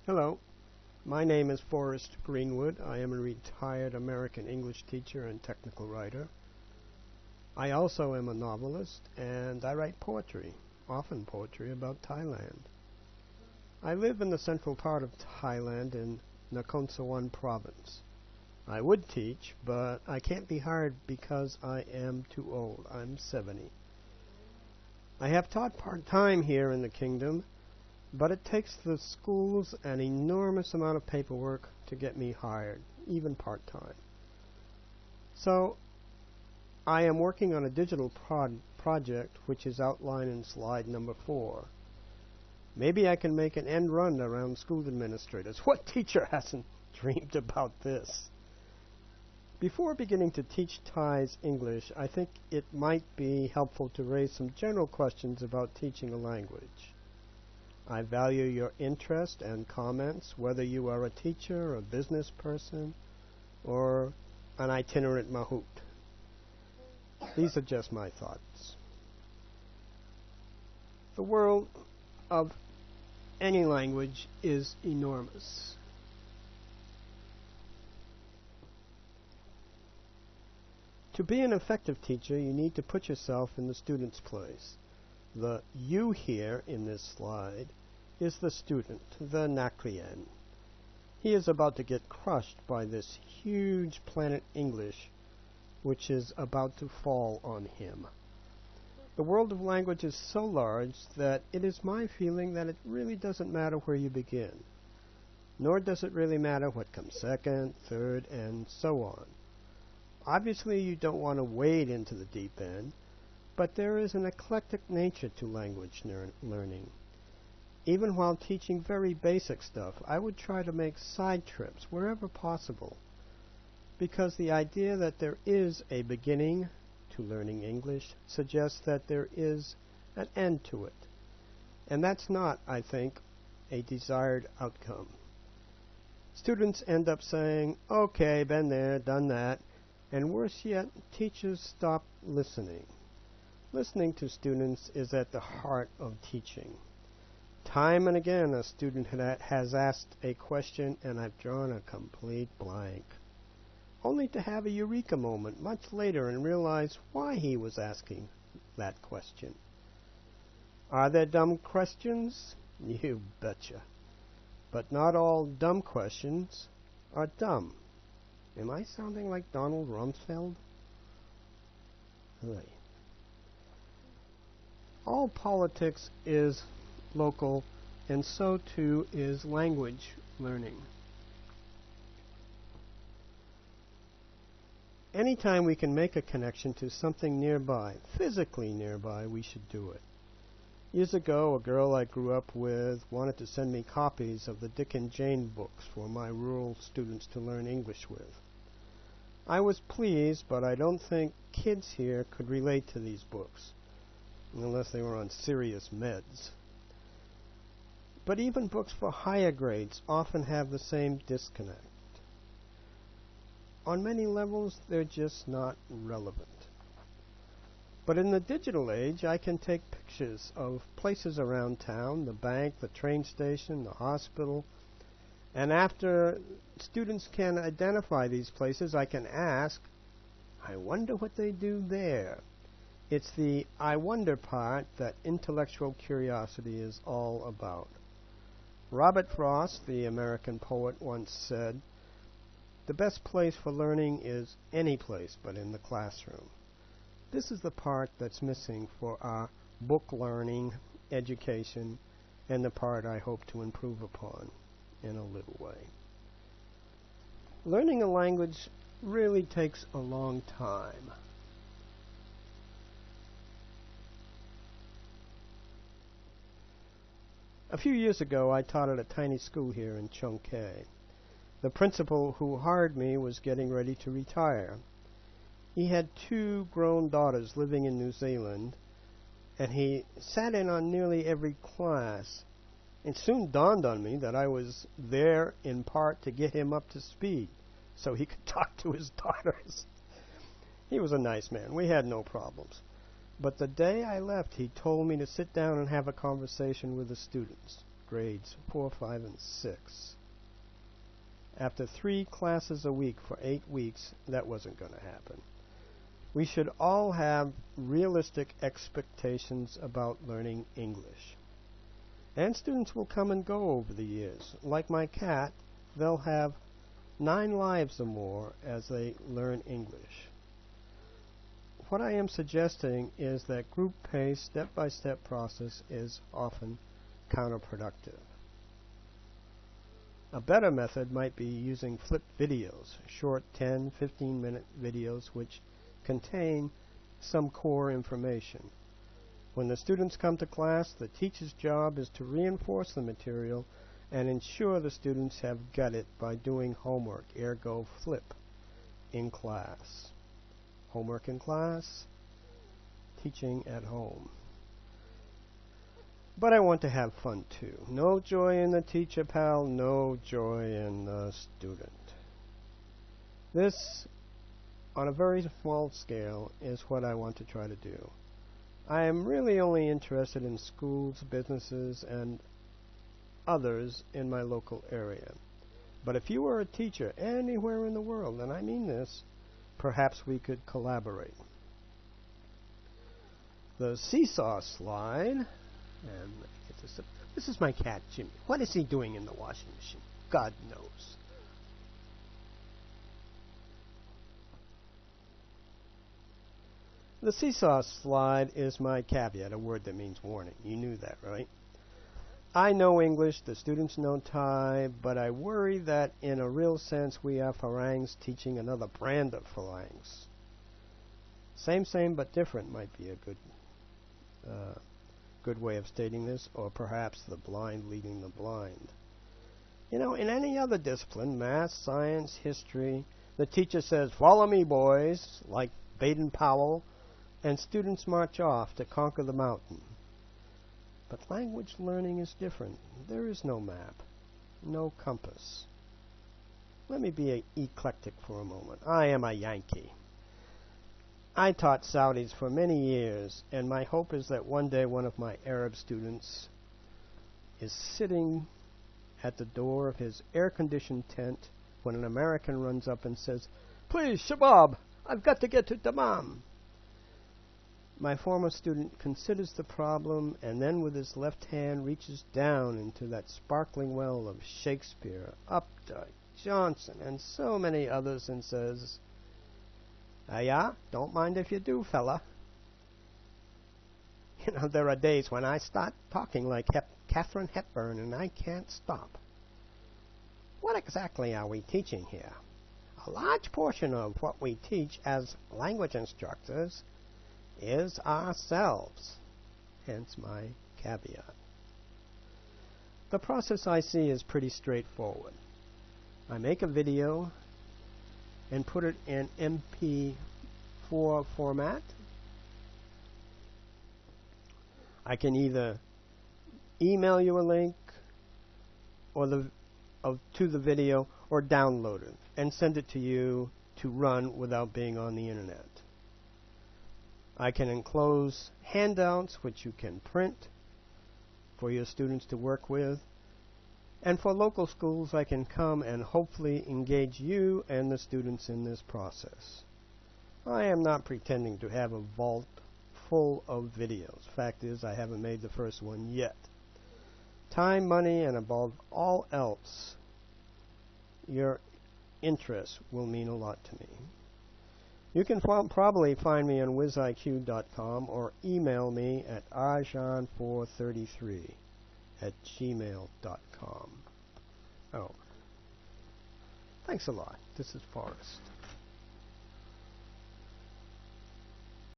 Hello, my name is Forrest Greenwood. I am a retired American English teacher and technical writer. I also am a novelist and I write poetry, often poetry about Thailand. I live in the central part of Thailand in Nakhon Sawan province. I would teach, but I can't be hired because I am too old. I'm 70. I have taught part-time here in the kingdom, but it takes the schools an enormous amount of paperwork to get me hired, even part-time. So I am working on a digital project which is outlined in slide number 4. Maybe I can make an end run around school administrators. What teacher hasn't dreamed about this? Before beginning to teach Thais English, I think it might be helpful to raise some general questions about teaching a language. I value your interest and comments, whether you are a teacher, a business person, or an itinerant mahout. These are just my thoughts. The world of any language is enormous. To be an effective teacher, you need to put yourself in the student's place. The you here in this slide is the student, the Nakrian. He is about to get crushed by this huge planet English, which is about to fall on him. The world of language is so large that it is my feeling that it really doesn't matter where you begin, nor does it really matter what comes second, third, and so on. Obviously, you don't want to wade into the deep end, but there is an eclectic nature to language learning. Even while teaching very basic stuff, I would try to make side trips wherever possible, because the idea that there is a beginning to learning English suggests that there is an end to it. And that's not, I think, a desired outcome. Students end up saying, okay, been there, done that, and worse yet, teachers stop listening. Listening to students is at the heart of teaching. Time and again, a student has asked a question and I've drawn a complete blank, only to have a eureka moment much later and realize why he was asking that question. Are there dumb questions? You betcha. But not all dumb questions are dumb. Am I sounding like Donald Rumsfeld? Right. All politics is local, and so too is language learning. Anytime we can make a connection to something nearby, physically nearby, we should do it. Years ago, a girl I grew up with wanted to send me copies of the Dick and Jane books for my rural students to learn English with. I was pleased, but I don't think kids here could relate to these books, unless they were on serious meds. But even books for higher grades often have the same disconnect. On many levels, they're just not relevant. But in the digital age, I can take pictures of places around town, the bank, the train station, the hospital, and after students can identify these places, I can ask, I wonder what they do there. It's the I wonder part that intellectual curiosity is all about. Robert Frost, the American poet, once said, the best place for learning is any place but in the classroom. This is the part that's missing for our book learning, education, and the part I hope to improve upon in a little way. Learning a language really takes a long time. A few years ago, I taught at a tiny school here in Chung Kei. The principal who hired me was getting ready to retire. He had 2 grown daughters living in New Zealand, and he sat in on nearly every class. It soon dawned on me that I was there in part to get him up to speed so he could talk to his daughters. He was a nice man. We had no problems. But the day I left, he told me to sit down and have a conversation with the students. grades 4, 5, and 6. After 3 classes a week for 8 weeks, that wasn't going to happen. We should all have realistic expectations about learning English. And students will come and go over the years. Like my cat, they'll have 9 lives or more as they learn English. What I am suggesting is that group-paced, step-by-step process is often counterproductive. A better method might be using flipped videos, short 10, 15-minute videos which contain some core information. When the students come to class, the teacher's job is to reinforce the material and ensure the students have got it by doing homework, ergo flip, in class. Homework in class, teaching at home. But I want to have fun too. No joy in the teacher, pal, no joy in the student. This, on a very small scale, is what I want to try to do. I am really only interested in schools, businesses, and others in my local area. But if you were a teacher anywhere in the world, and I mean this, perhaps we could collaborate. The seesaw slide, and this is my cat, Jimmy. What is he doing in the washing machine? God knows. The seesaw slide is my caveat, a word that means warning. You knew that, right? I know English, the students know Thai, but I worry that in a real sense we are Farangs teaching another brand of Farangs. Same but different might be a good way of stating this, or perhaps the blind leading the blind. You know, in any other discipline, math, science, history, the teacher says, "Follow me, boys," like Baden-Powell, and students march off to conquer the mountain. But language learning is different. There is no map, no compass. Let me be eclectic for a moment. I am a Yankee. I taught Saudis for many years, and my hope is that one day one of my Arab students is sitting at the door of his air-conditioned tent when an American runs up and says, "Please, Shabab, I've got to get to Dammam." My former student considers the problem and then with his left hand reaches down into that sparkling well of Shakespeare, Updike, Johnson, and so many others and says, "Yeah, don't mind if you do, fella." You know, there are days when I start talking like Katharine Hepburn and I can't stop. What exactly are we teaching here? A large portion of what we teach as language instructors is ourselves, hence my caveat. The process I see is pretty straightforward. I make a video and put it in MP4 format. I can either email you a link or to the video or download it and send it to you to run without being on the internet. I can enclose handouts which you can print for your students to work with. And for local schools, I can come and hopefully engage you and the students in this process. I am not pretending to have a vault full of videos. Fact is, I haven't made the first one yet. Time, money, and above all else, your interest will mean a lot to me. You can probably find me on wiziq.com or email me at arjan433@gmail.com. Oh, thanks a lot. This is Forrest.